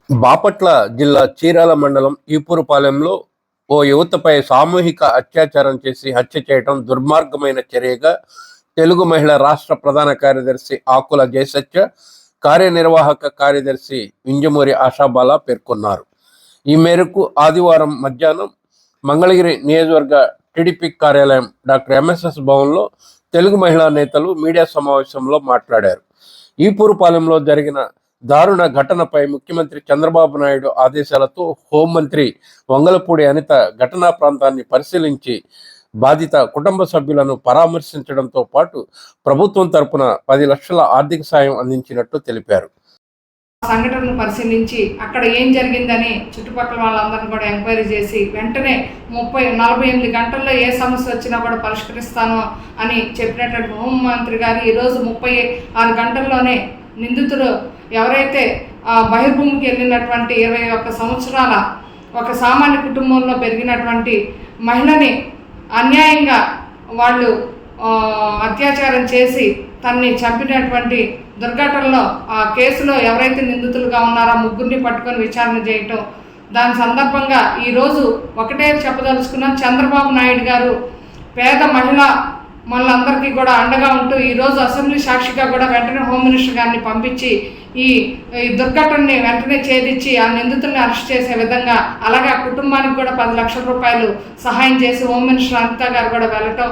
బాపట్ల జిల్లా చీరాల మండలం ఈపూరుపాలెంలో ఓ యువతపై సామూహిక అత్యాచారం చేసి హత్య చేయడం దుర్మార్గమైన చర్యగా తెలుగు మహిళా రాష్ట్ర ప్రధాన కార్యదర్శి ఆకుల జయసత్య, కార్యనిర్వాహక కార్యదర్శి వింజమూరి ఆశాబాల పేర్కొన్నారు. ఈ మేరకు ఆదివారం మధ్యాహ్నం మంగళగిరి నియోజకవర్గ టీడీపీ కార్యాలయం డాక్టర్ ఎంఎస్ఎస్ భవన్లో తెలుగు మహిళా నేతలు మీడియా సమావేశంలో మాట్లాడారు. ఈపూరుపాలెంలో జరిగిన దారుణ ఘటనపై ముఖ్యమంత్రి చంద్రబాబు నాయుడు ఆదేశాలతో హోంమంత్రి వంగలపూడి అనిత ఘటనా ప్రాంతాన్ని పరిశీలించి బాధిత కుటుంబ సభ్యులను పరామర్శించడంతో పాటు ప్రభుత్వం తరపున 10 లక్షల ఆర్థిక సాయం అందించినట్టు తెలిపారు. సంఘటనను పరిశీలించి అక్కడ ఏం జరిగిందని చుట్టుపక్కల వాళ్ళందరినీ కూడా ఎంక్వైరీ చేసి వెంటనే 48 గంటల్లో ఏ సమస్య వచ్చినా కూడా పరిష్కరిస్తాను అని చెప్పినటువంటి హోంమంత్రి గారు ఈరోజు 36 గంటల్లోనే నిందితుడు ఎవరైతే బహిర్భూమికి వెళ్ళినటువంటి 21 సంవత్సరాల ఒక సామాన్య కుటుంబంలో పెరిగినటువంటి మహిళని అన్యాయంగా వాళ్ళు అత్యాచారం చేసి తనని చంపినటువంటి దుర్ఘటనలో ఆ కేసులో ఎవరైతే నిందితులుగా ఉన్నారో ముగ్గురిని పట్టుకొని విచారణ చేయటం, దాని సందర్భంగా ఈరోజు ఒకటే చెప్పదలుచుకున్నాం. చంద్రబాబు నాయుడు గారు పేద మహిళ మనందరికీ కూడా అండగా ఉంటూ ఈరోజు అసెంబ్లీ సాక్షిగా కూడా వెంటనే హోమ్ మినిస్టర్ గారిని పంపించి ఈ దుర్ఘటనని వెంటనే ఛేదించి ఆ నిందితుల్ని అరెస్ట్ చేసే విధంగా, అలాగే ఆ కుటుంబానికి కూడా 10 లక్షల రూపాయలు సహాయం చేసి హోమ్ మినిస్టర్ అనిత గారు కూడా వెళ్ళటం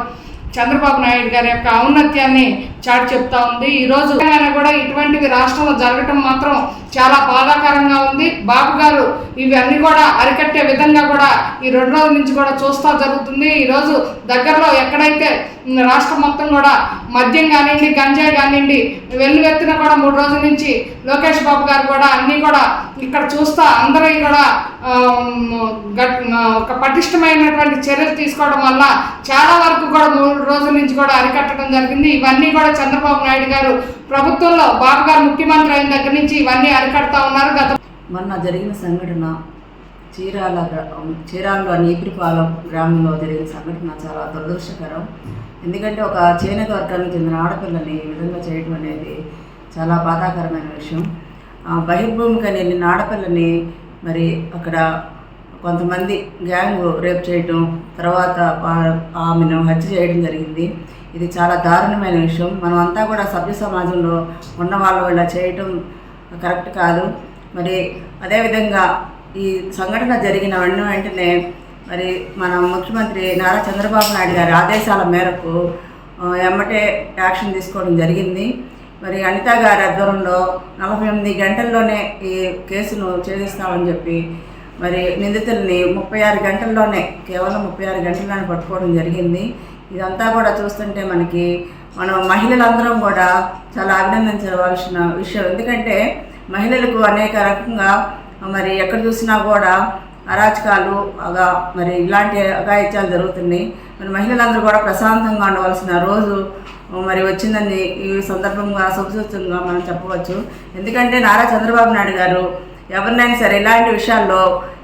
చంద్రబాబు నాయుడు గారి యొక్క ఔన్నత్యాన్ని చాటి చెప్తా ఉంది. ఈరోజు కూడా ఇటువంటివి రాష్ట్రంలో జరగటం మాత్రం చాలా బాధాకరంగా ఉంది. బాబు గారు ఇవన్నీ కూడా అరికట్టే విధంగా కూడా ఈ 2 రోజుల నుంచి కూడా చూస్తూ జరుగుతుంది. ఈరోజు దగ్గరలో ఎక్కడైతే రాష్ట్రం మొత్తం కూడా మద్యం కానివ్వండి, గంజాయి కానివ్వండి వెల్లువెత్తిన కూడా 3 రోజుల నుంచి లోకేష్ బాబు గారు కూడా అన్నీ కూడా ఇక్కడ చూస్తా అందరూ కూడా ఒక పటిష్టమైనటువంటి చర్యలు తీసుకోవడం వల్ల చాలా వరకు కూడా 3 రోజుల నుంచి కూడా అరికట్టడం జరిగింది. ఇవన్నీ కూడా చంద్రబాబు నాయుడు గారు ప్రభుత్వంలో బాబు గారు ముఖ్యమంత్రి అయిన దగ్గర నుంచి ఇవన్నీ అరికడతా ఉన్నారు. మొన్న జరిగిన సంఘటన చీరాలలోని ఈపూరుపాలెం గ్రామంలో జరిగిన సంఘటన చాలా దురదృష్టకరం. ఎందుకంటే ఒక చేనేత వర్గానికి చెందిన ఆడపిల్లని ఈ విధంగా చేయడం అనేది చాలా బాధాకరమైన విషయం. బహిర్భూమికి వెళ్ళిన ఆడపిల్లని మరి అక్కడ కొంతమంది గ్యాంగ్ రేప్ చేయటం, తర్వాత ఆమెను హత్య చేయడం జరిగింది. ఇది చాలా దారుణమైన విషయం. మనం అంతా కూడా సభ్య సమాజంలో ఉన్న వాళ్ళు ఇలా చేయటం కరెక్ట్ కాదు. మరి అదేవిధంగా ఈ సంఘటన జరిగిన వెంటనే మరి మన ముఖ్యమంత్రి నారా చంద్రబాబు నాయుడు గారి ఆదేశాల మేరకు ఎమ్మటే యాక్షన్ తీసుకోవడం జరిగింది. మరి అనిత గారి ఆధ్వర్యంలో 48 గంటల్లోనే ఈ కేసును ఛేదిస్తామని చెప్పి మరి నిందితుల్ని 36 గంటల్లోనే, కేవలం 36 గంటల్లోనే పట్టుకోవడం జరిగింది. ఇదంతా కూడా చూస్తుంటే మనం మహిళలందరం కూడా చాలా అభినందించవలసిన విషయం. ఎందుకంటే మహిళలకు అనేక రకంగా మరి ఎక్కడ చూసినా కూడా అరాచకాలు మరి ఇలాంటి అఘాయిత్యాలు జరుగుతున్నాయి. మరి మహిళలందరూ కూడా ప్రశాంతంగా ఉండవలసిన రోజు మరి వచ్చిందని ఈ సందర్భంగా శుభసూచకంగా మనం చెప్పవచ్చు. ఎందుకంటే నారా చంద్రబాబు నాయుడు గారు ఎవరినైనా సరే ఇలాంటి విషయాల్లో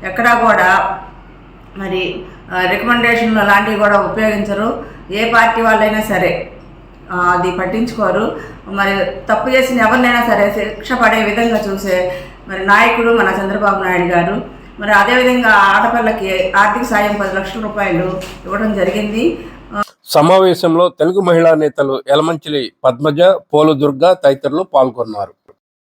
ఎక్కడా కూడా మరి రికమెండేషన్లు లాంటివి కూడా ఉపయోగించరు. ఏ పార్టీ వాళ్ళైనా సరే అది పట్టించుకోరు. మరి తప్పు చేసిన ఎవరినైనా సరే శిక్ష పడే విధంగా చూసే మరి నాయకుడు మన చంద్రబాబు నాయుడు గారు. మరి అదేవిధంగా ఆడపిల్లకి ఆర్థిక సాయం 10 లక్షల రూపాయలు ఇవ్వడం జరిగింది. సమావేశంలో తెలుగు మహిళా నేతలు యలమంచిలి పద్మజ, పోలు దుర్గ తదితరులు పాల్గొన్నారు.